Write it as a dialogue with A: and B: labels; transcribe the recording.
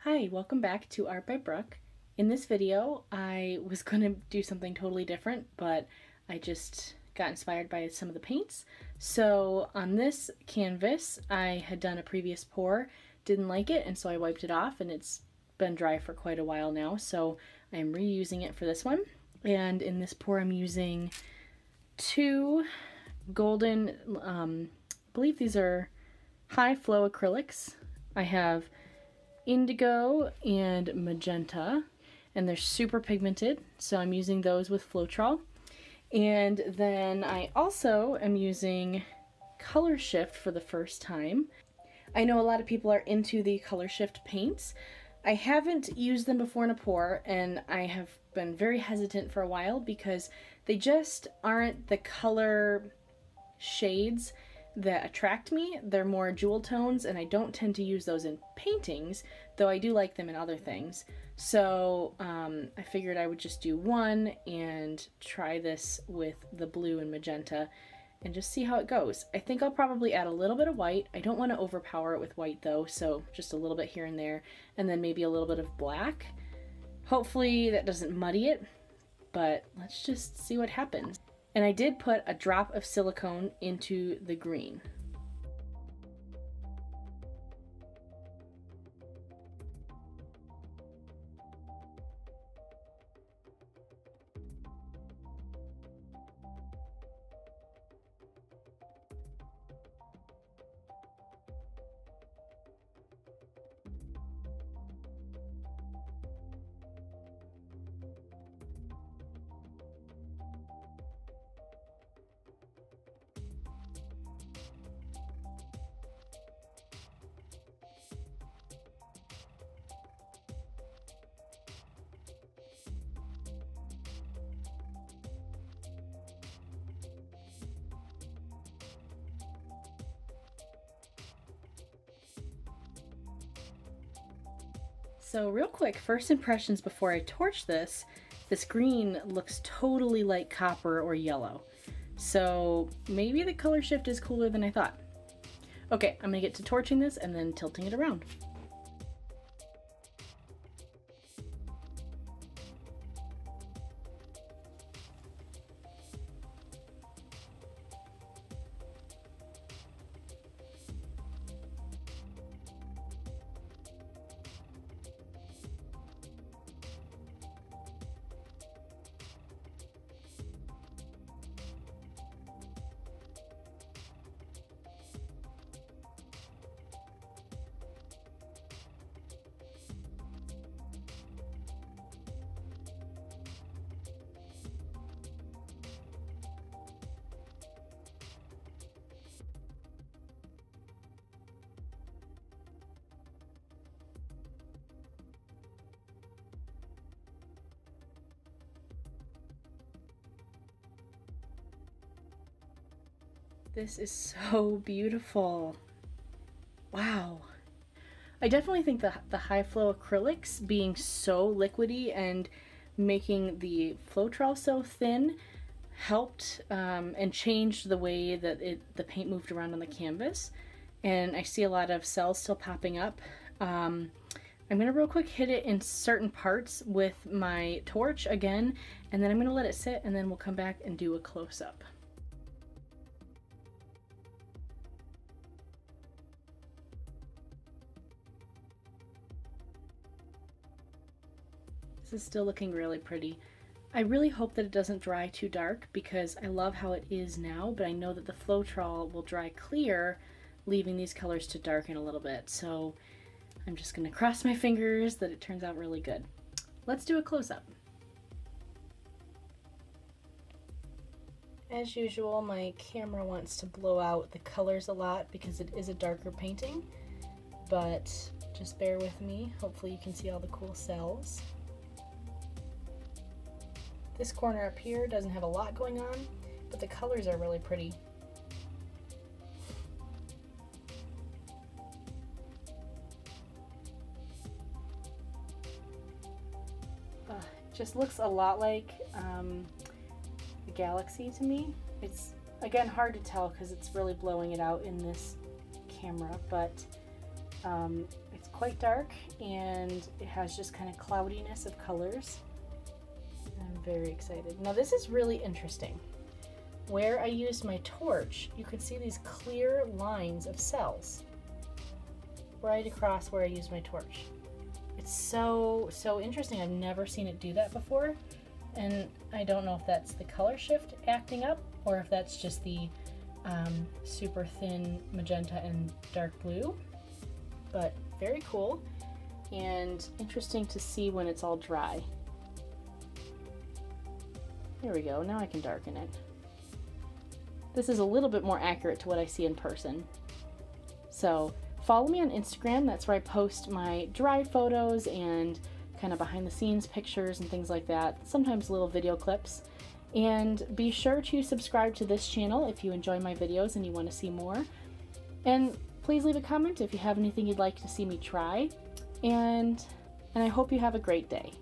A: Hi, welcome back to Art by Brooke. In this video, I was going to do something totally different, but I just got inspired by some of the paints. So on this canvas, I had done a previous pour, didn't like it, and so I wiped it off, and it's been dry for quite a while now, so I'm reusing it for this one. And in this pour, I'm using two golden, I believe these are high flow acrylics. I have Indigo and Magenta, and they're super pigmented, so I'm using those with Floetrol. And then I also am using Color Shift for the first time. I know a lot of people are into the Color Shift paints. I haven't used them before in a pour, and I have been very hesitant for a while because they just aren't the color shades that attract me. They're more jewel tones, and I don't tend to use those in paintings, though I do like them in other things. So I figured I would just do one and try this with the blue and magenta and just see how it goes. I think I'll probably add a little bit of white. I don't want to overpower it with white though, so just a little bit here and there, and then maybe a little bit of black. Hopefully that doesn't muddy it, but let's just see what happens. And I did put a drop of silicone into the green. So real quick, first impressions before I torch this, this green looks totally like copper or yellow. So maybe the color shift is cooler than I thought. Okay, I'm gonna get to torching this and then tilting it around. This is so beautiful. Wow. I definitely think the high flow acrylics being so liquidy and making the Floetrol so thin helped and changed the way that the paint moved around on the canvas. And I see a lot of cells still popping up. I'm gonna real quick hit it in certain parts with my torch again, and then I'm gonna let it sit, and then we'll come back and do a close-up. This is still looking really pretty. I really hope that it doesn't dry too dark because I love how it is now, but I know that the Floetrol will dry clear, leaving these colors to darken a little bit. So I'm just gonna cross my fingers that it turns out really good. Let's do a close-up. As usual, my camera wants to blow out the colors a lot because it is a darker painting, but just bear with me. Hopefully you can see all the cool cells. This corner up here doesn't have a lot going on, but the colors are really pretty. It just looks a lot like the galaxy to me. It's, again, hard to tell because it's really blowing it out in this camera, but it's quite dark, and it has just kind of cloudiness of colors. I'm very excited. Now this is really interesting. Where I used my torch, you can see these clear lines of cells right across where I used my torch. It's so interesting. I've never seen it do that before, and I don't know if that's the color shift acting up or if that's just the super thin magenta and dark blue, but very cool and interesting to see when it's all dry. There we go, now I can darken it. This is a little bit more accurate to what I see in person. So follow me on Instagram, that's where I post my dry photos and kind of behind the scenes pictures and things like that, sometimes little video clips. And be sure to subscribe to this channel if you enjoy my videos and you want to see more. And please leave a comment if you have anything you'd like to see me try. And I hope you have a great day.